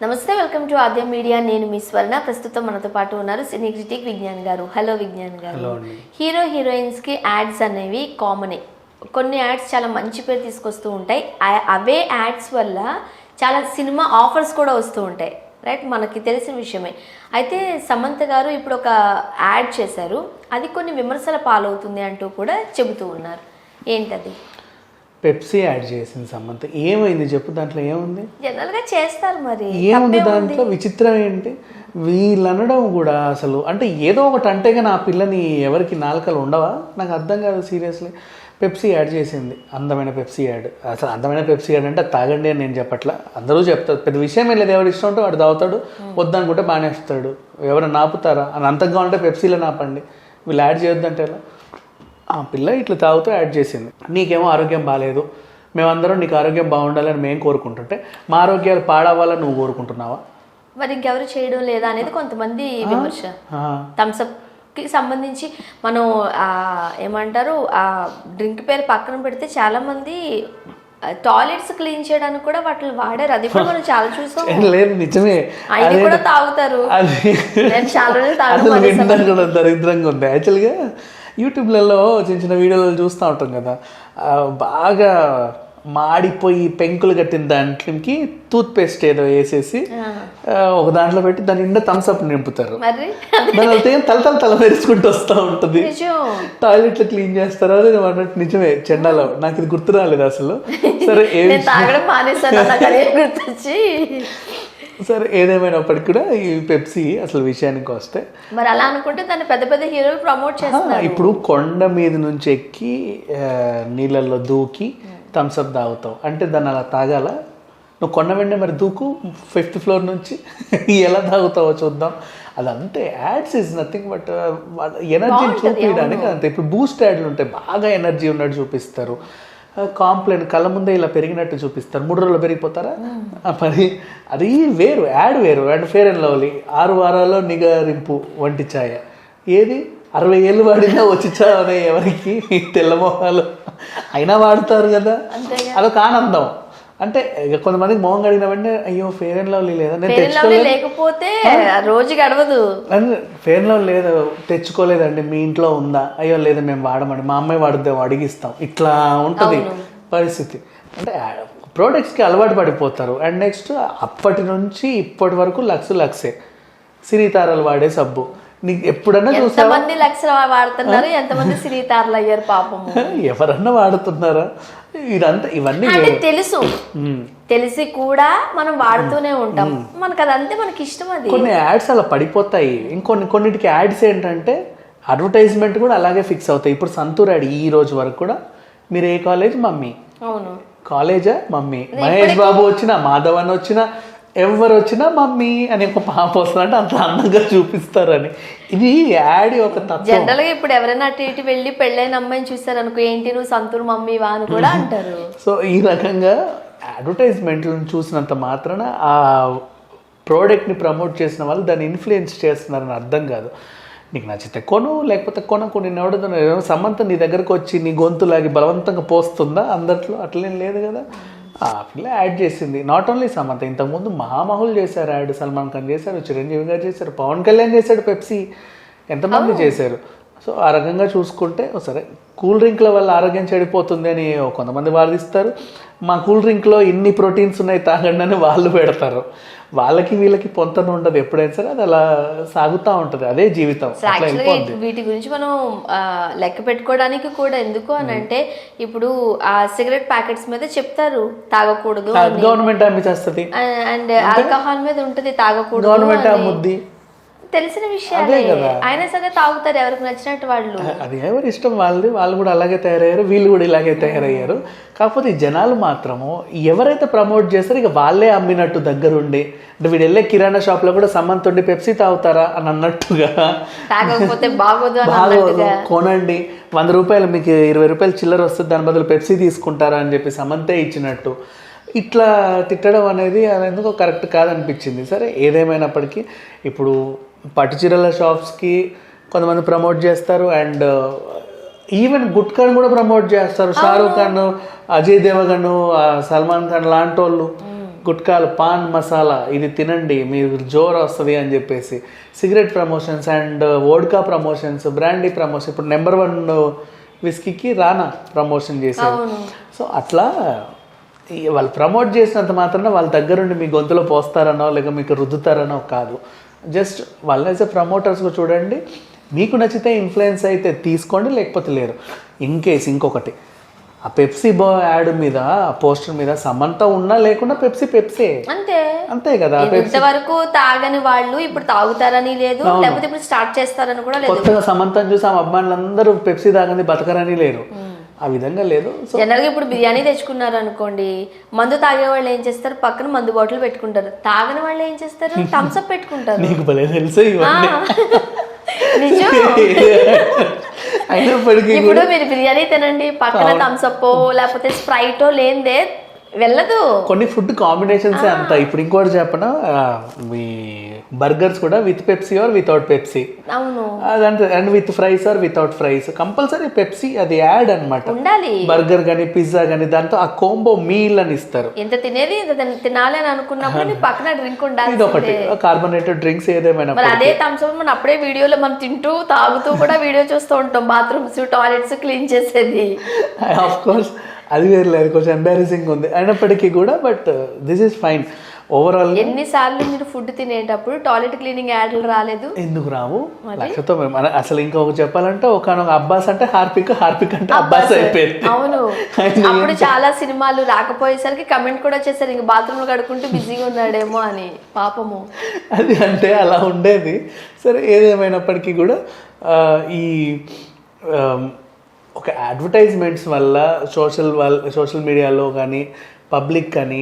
నమస్తే, welcome to Aadya media. నేను మీ స్వర్ణ. ప్రస్తుతం మనతో పాటు ఉన్నారు సినీ క్రిటిక్ విజ్ఞాన్ గారు. హలో విజ్ఞాన్ గారు. హీరో హీరోయిన్స్ కి యాడ్స్ అనేవి కామనే. కొన్ని యాడ్స్ చాలా మంచి పేరు తీసుకొస్తూ ఉంటాయి. అవే యాడ్స్ వల్ల చాలా సినిమా ఆఫర్స్ కూడా వస్తూ ఉంటాయి, రైట్? మనకి తెలిసిన విషయమే. అయితే సమంత గారు ఇప్పుడు ఒక యాడ్ చేశారు, అది కొన్ని విమర్శల పాలవుతుంది అంటూ కూడా చెబుతూ ఉన్నారు. ఏంటది? పెప్సీ యాడ్ చేసింది సమంత. ఏమైంది చెప్పు, దాంట్లో ఏముంది? జనరల్గా చేస్తారు, మరి ఏముంది దాంట్లో? విచిత్రం ఏంటి వీళ్ళు అనడం కూడా అసలు. అంటే ఏదో ఒకటి అంటే కానీ ఆ పిల్లని ఎవరికి నాలుకలు ఉండవా? నాకు అర్థం కాదు సీరియస్లీ. పెప్సీ యాడ్ చేసింది, అందమైన పెప్సీ యాడ్. అసలు అందమైన పెప్సీ యాడ్ అంటే తాగండి అని నేను చెప్పట్లా, అందరూ చెప్తారు, పెద్ద విషయం ఏం లేదు. ఎవరు ఇష్టం ఉంటే వాడు తాగుతాడు, వద్దనుకుంటే బాగానేస్తాడు. ఎవరైనా నాపుతారా? అని అంతగా ఉంటే పెప్సీలో నాపండి, వీళ్ళు యాడ్ చేయొద్దంటే ఎలా? ఆ పిల్ల ఇట్లా తాగుతూ యాడ్ చేసింది. నీకేమో ఆరోగ్యం బాగాలేదు, మేమందరం నీకు ఆరోగ్యం బాగుండాలని మేము కోరుకుంటుంటే మా ఆరోగ్యాలు పాడవ్వాలని నువ్వు కోరుకుంటున్నావా? మరి ఇంకెవరు చేయడం లేదా అనేది కొంతమంది విమర్శ. థమ్స్అప్ కి సంబంధించి మనం ఏమంటారు, ఆ డ్రింక్ పేరు పక్కన పెడితే చాలా మంది టాయిలెట్స్ క్లీన్ చేయడానికి కూడా వాటిని వాడారు. అది కూడా మనం చాలా చూసాం. లేదు, నిజమే, అది కూడా తాగుతారు. చాలా దరిద్రంగా ఉంది యాక్చువల్గా. యూట్యూబ్లలో చిన్న చిన్న వీడియోలు చూస్తూ ఉంటాం కదా, బాగా మాడిపోయి పెంకులు కట్టిన దాంట్లోకి టూత్ పేస్ట్ ఏదో వేసేసి ఒక దాంట్లో పెట్టి దాని నిండా థమ్స్అప్ నింపుతారు. దాని వెళ్తే తల మెరుచుకుంటూ వస్తూ ఉంటుంది. టాయిలెట్లు క్లీన్ చేస్తారా అన్నట్టు. నిజమే, చెండాలో. నాకు ఇది గుర్తు రాలేదు అసలు. సరే, సరే ఏదేమైనప్పటికీ కూడా ఈ పెప్సీ అసలు విషయానికి వస్తే, మరి అలా అనుకుంటే దాన్ని పెద్ద పెద్ద హీరోలు ప్రమోట్ చేస్తున్నారు. ఇప్పుడు కొండ మీద నుంచి ఎక్కి నీళ్ళల్లో దూకి థమ్స్అప్ తాగుతావు అంటే దాన్ని అలా తాగాల? నువ్వు కొండ వెంటే మరి దూకు 5th floor నుంచి ఎలా తాగుతావో చూద్దాం. అదంతే. యాడ్స్ ఈజ్ నథింగ్ బట్ ఎనర్జీని చూపించడానికి అంతే. ఇప్పుడు బూస్ట్ యాడ్లు ఉంటాయి, బాగా ఎనర్జీ ఉన్నట్టు చూపిస్తారు. కాంప్లైంట్ కళ్ళ ముందే ఇలా పెరిగినట్టు చూపిస్తారు. 3 రోజులు పెరిగిపోతారా? మరి అది వేరు, యాడ్ వేరు. అండ్ ఫేర్ అండ్ లవ్లీ 6 వారాల్లో నిగారింపు వంటి ఛాయ. ఏది 60 ఏళ్ళు వాడినా వచ్చి చావనే ఎవరికి తెల్లమోహాలు అయినా వాడతారు కదా, అదొక ఆనందం. అంటే కొంతమందికి మొహం కడిగిన వెంటనే అయ్యో ఫేర్ అండ్ లవ్లీ లేదా, నేను లేకపోతే రోజు గడవదు. ఫేర్ అండ్ లవ్లీ లేదు, తెచ్చుకోలేదండి, మీ ఇంట్లో ఉందా? అయ్యో లేదు మేము వాడమండి, మా అమ్మాయి వాడుద్దాం అడిగిస్తాం. ఇట్లా ఉంటుంది పరిస్థితి. అంటే ప్రోడక్ట్స్కి అలవాటు పడిపోతారు. అండ్ నెక్స్ట్ అప్పటి నుంచి ఇప్పటి వరకు లక్సే సినీ తారాలు వాడే సబ్బు. నీకు ఎప్పుడన్నా చూసా? ఎంతమంది లక్షలు వాడుతున్నారు, ఎంతమంది సినీ తారలు అయ్యారు పాపం. ఎవరన్నా వాడుతున్నారా? ఇదంతా ఇవన్నీ తెలిసి కూడా మనం వాడుతూనే ఉంటాం. మనకు అదంతే, మనకి ఇష్టం. అది కొన్ని యాడ్స్ అలా పడిపోతాయి. కొన్నిటికి యాడ్స్ ఏంటంటే అడ్వర్టైజ్మెంట్ కూడా అలాగే ఫిక్స్ అవుతాయి. ఇప్పుడు సంతూర్ యాడ్ ఈ రోజు వరకు కూడా మీరు ఏ కాలేజ్ మమ్మీ, అవును కాలేజా మమ్మీ, మహేష్ బాబు వచ్చినా మాధవన్ వచ్చినా ఎవరు వచ్చినా మమ్మీ అని ఒక పాప వస్తుందంటే అంత అందంగా చూపిస్తారని. ఇది యాడ్ ఒక తత్వం. జనరల్ గా ఇప్పుడు ఎవరైనా అటు ఇటు వెళ్ళి పెళ్ళైన అమ్మాయిని చూస్తారు అనుకో, ఏంటి నువ్వు సంతూర్ మమ్మీ వా అని కూడా అంటారు. సో ఈ రకంగా అడ్వర్టైజ్మెంట్లను చూసినంత మాత్రాన ఆ ప్రోడక్ట్ని ప్రమోట్ చేసిన వాళ్ళు దాన్ని ఇన్ఫ్లుయెన్స్ చేస్తున్నారని అర్థం కాదు. నీకు నచ్చితే కొను, లేకపోతే కొనకు. నేను ఎవడో సమంత నీ దగ్గరకు వచ్చి నీ గొంతులాగి బలవంతంగా పోస్తుందా అందట్లో? అట్లేం లేదు కదా. ఆ పిల్ల యాడ్ చేసింది. నాట్ ఓన్లీ సమంత, ఇంతకుముందు మహామహులు చేశారు యాడ్. సల్మాన్ ఖాన్ చేశారు, చిరంజీవి గారు చేశారు, పవన్ కళ్యాణ్ చేశాడు పెప్సీ, ఎంతమంది చేశారు. సో ఆ రకంగా చూసుకుంటే సరే, కూల్ డ్రింక్ల వల్ల ఆరోగ్యం చెడిపోతుంది అని కొంతమంది వాదిస్తారు. మా కూల్ డ్రింక్లో ఇన్ని ప్రోటీన్స్ ఉన్నాయి తాగండి అని వాళ్ళు పెడతారు. వాళ్ళకి వీళ్ళకి పొంతన ఉండదు. ఎప్పుడైనా సరే అది అలా సాగుతూ ఉంటుంది, అదే జీవితం. వీటి గురించి మనం లెక్క పెట్టుకోవడానికి కూడా ఎందుకు అని అంటే, ఇప్పుడు ఆ సిగరెట్ ప్యాకెట్స్ మీద చెప్తారు తాగకూడదు, గవర్నమెంట్ అమ్మిచేస్తుంది. అండ్ ఆల్కహాల్ మీద ఉంటది తాగకూడదు, గవర్నమెంట్ అమ్ముద్ది, తెలిసిన విషయాలే. అయినా సరే తాగుతారు ఎవరికి నచ్చినట్టు వాళ్ళు. అది ఎవరి ఇష్టం వాళ్ళది. వాళ్ళు కూడా అలాగే తయారయ్యారు, వీళ్ళు కూడా ఇలాగే తయారయ్యారు. కాకపోతే ఈ జనాలు మాత్రము ఎవరైతే ప్రమోట్ చేస్తారో ఇక వాళ్ళే అమ్మినట్టు దగ్గరుండి, అంటే వీడు వెళ్ళే కిరాణా షాప్ లో కూడా సమంత ఉండి పెప్సీ తాగుతారా అని అన్నట్టుగా, తాగకపోతే బాగోదు కొనండి 100 రూపాయలు మీకు 20 రూపాయలు చిల్లర వస్తుంది, దాని బదులు పెప్సీ తీసుకుంటారా అని చెప్పి సమంతే ఇచ్చినట్టు ఇట్లా తిట్టడం అనేది అది ఎందుకో కరెక్ట్ కాదనిపించింది. సరే ఏదేమైనప్పటికీ ఇప్పుడు పట్టుచీరల షాప్స్కి కొంతమంది ప్రమోట్ చేస్తారు. అండ్ ఈవెన్ గుట్కాను కూడా ప్రమోట్ చేస్తారు. షారూఖ్ ఖాన్, అజయ్ దేవగన్, సల్మాన్ ఖాన్ లాంటి వాళ్ళు గుట్కాలు పాన్ మసాలా ఇది తినండి మీరు జోరు వస్తుంది అని చెప్పేసి cigarette promotions and vodka promotions, brandy promotion, ఇప్పుడు నెంబర్ 1 విస్కీకి రానా ప్రమోషన్ చేశారు. సో అట్లా వాళ్ళు ప్రమోట్ చేసినంత మాత్రాన వాళ్ళ దగ్గరుండి మీ గొంతులో పోస్తారనో లేక మీకు రుద్దుతారనో కాదు. జస్ట్ వాళ్ళు యాజ్ ఎ ప్రమోటర్స్గా చూడండి, మీకు నచ్చితే ఇన్ఫ్లుయెన్స్ అయితే తీసుకోండి, లేకపోతే లేరు. ఇన్ కేస్ ఇంకొకటి, ఆ పెప్సీ యాడ్ మీద పోస్టర్ మీద సమంత ఉన్నా లేకుండా పెప్సీ అంతే కదా. ఇంతవరకు తాగని వాళ్ళు ఇప్పుడు తాగుతారని లేదు, లేకపోతే ఇప్పుడు స్టార్ట్ చేస్తారని కూడా లేదు. కొత్తగా సమంతను చూసి ఆ అబ్బాయిలందరూ పెప్సీ తాగని బతకరని లేరు, ఆ విధంగా లేదు. జనరల్ గా ఇప్పుడు బిర్యానీ తెచ్చుకున్నారు అనుకోండి, మందు తాగే వాళ్ళు ఏం చేస్తారు, పక్కన మందు బాటిల్ పెట్టుకుంటారు. తాగని వాళ్ళు ఏం చేస్తారు, థమ్స్ అప్ పెట్టుకుంటారు. నీకు భలే తెలుసు ఇవన్నీ. నిజం. అయినప్పటికీ ఇప్పుడు మీరు బిర్యానీ తినండి, పక్కన థమ్స్ అప్ లేకపోతే స్ప్రైటో లేనిదే వెళ్ళదు. కొన్ని ఫుడ్ కాంబినేషన్స్ అంతా. ఇప్పుడు ఇంకోటి చెప్పనా, మీ బర్గర్స్ కూడా with Pepsi or without Pepsi, అవును, అదంటే and with fries or without fries, compulsory Pepsi అది యాడ్ అనమాట ఉండాలి. బర్గర్ కానీ పిజ్జా కానీ దాంతో ఆ కోంబో మీల్ అని ఇస్తారు. ఎంత తినేది ఇంత తినాలి అని అనుకున్నప్పుడు పక్కన డ్రింక్ ఉండాలి. ఇది ఒకటి కార్బోనేటెడ్ డ్రింక్స్ ఏదేమైనా. మరి అదే థమ్స్ అప్ మనం అప్పుడే వీడియోలో మనం తింటూ తాగుతూ కూడా వీడియో చూస్తూ ఉంటాం, బాత్రూమ్స్ టాయిలెట్స్ క్లీన్ చేసేది. ఆఫ్ కోర్స్ అది వేరు లేదు, కొంచెం ఎంబారసింగ్ ఉంది అయినప్పటికీ కూడా, but this is fine overall. ఎన్నిసార్లు మీరు ఫుడ్ తినేటప్పుడు టాయిలెట్ క్లీనింగ్ యాడ్లు రాలేదు? ఎందుకు రావు, లక్షతో అసలు ఇంకొక చెప్పాలంటే ఒక అబ్బాస్ అంటే హార్పిక్ అంటే అబ్బాస్ అయిపోయింది. అవును, అప్పుడు చాలా సినిమాలు రాకపోయేసరికి కమెంట్ కూడా వచ్చేసరికి ఇంక బాత్రూమ్ లో కడుక్కుంటూ బిజీగా ఉన్నాడేమో అని, పాపము. అది అంటే అలా ఉండేది. సరే ఏదేమైనప్పటికీ కూడా ఈ ఒక అడ్వర్టైజ్మెంట్స్ వల్ల సోషల్ మీడియాలో కానీ పబ్లిక్ కానీ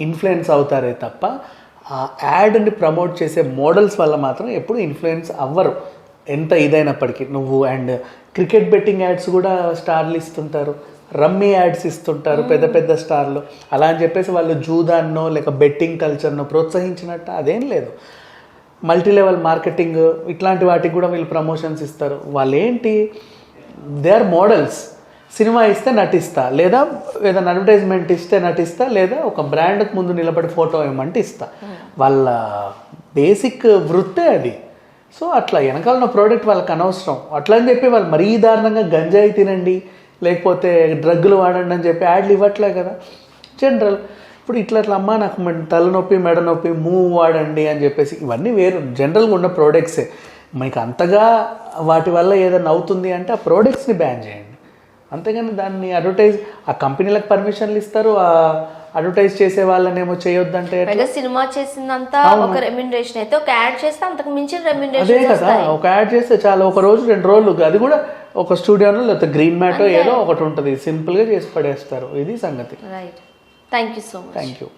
ఇన్ఫ్లుయెన్స్ అవుతారే తప్ప ఆ యాడ్ని ప్రమోట్ చేసే మోడల్స్ వల్ల మాత్రం ఎప్పుడు ఇన్ఫ్లుయెన్స్ అవ్వరు, ఎంత ఇదైనప్పటికీ. నువ్వు అండ్ క్రికెట్ బెట్టింగ్ యాడ్స్ కూడా స్టార్లు ఇస్తుంటారు, రమ్మీ యాడ్స్ ఇస్తుంటారు పెద్ద పెద్ద స్టార్లు. అలా అని చెప్పేసి వాళ్ళు జూదాన్నో లేక బెట్టింగ్ కల్చర్నో ప్రోత్సహించినట్టు అదేం లేదు. మల్టీ లెవెల్ మార్కెటింగ్ ఇట్లాంటి వాటికి కూడా వీళ్ళు ప్రమోషన్స్ ఇస్తారు. వాళ్ళు ఏంటి, దే ఆర్ మోడల్స్. సినిమా ఇస్తే నటిస్తా, లేదా ఏదైనా అడ్వర్టైజ్మెంట్ ఇస్తే నటిస్తా, లేదా ఒక బ్రాండ్కి ముందు నిలబడి ఫోటో ఏమంటే ఇస్తా. వాళ్ళ బేసిక్ వృత్తే అది. సో అట్లా వెనకాల ప్రోడక్ట్ వాళ్ళకి అనవసరం. అట్లా అని చెప్పి వాళ్ళు మరీ దారుణంగా గంజాయి తినండి లేకపోతే డ్రగ్గులు వాడండి అని చెప్పి యాడ్లు ఇవ్వట్లే కదా. జనరల్ ఇప్పుడు ఇట్లా అమ్మా నాకు తలనొప్పి మెడ నొప్పి మూవ్ వాడండి అని చెప్పేసి ఇవన్నీ వేరు జనరల్గా ఉన్న ప్రోడక్ట్సే. మీకు అంతగా వాటి వల్ల ఏదైనా అవుతుంది అంటే ఆ ప్రోడక్ట్స్ని బ్యాన్ చేయండి, అంతేగాని దాన్ని అడ్వర్టైజ్ ఆ కంపెనీలకు పర్మిషన్లు ఇస్తారు, ఆ అడ్వర్టైజ్ చేసే వాళ్ళనేమో చేయొద్దంటే. సినిమా చేసిందంతా ఒక రెమ్యునరేషన్ అయితే ఒక యాడ్ చేస్తే అంతకు మించిన రెమ్యునరేషన్. అదే కదా, ఒక యాడ్ చేస్తే చాలా, ఒక రోజు 2 రోజులు, అది కూడా ఒక స్టూడియోనో లేకపోతే గ్రీన్ మ్యాటో ఏదో ఒకటి ఉంటుంది, సింపుల్గా చేసి పడేస్తారు. ఇది సంగతి. Right, thank you so much. Thank you.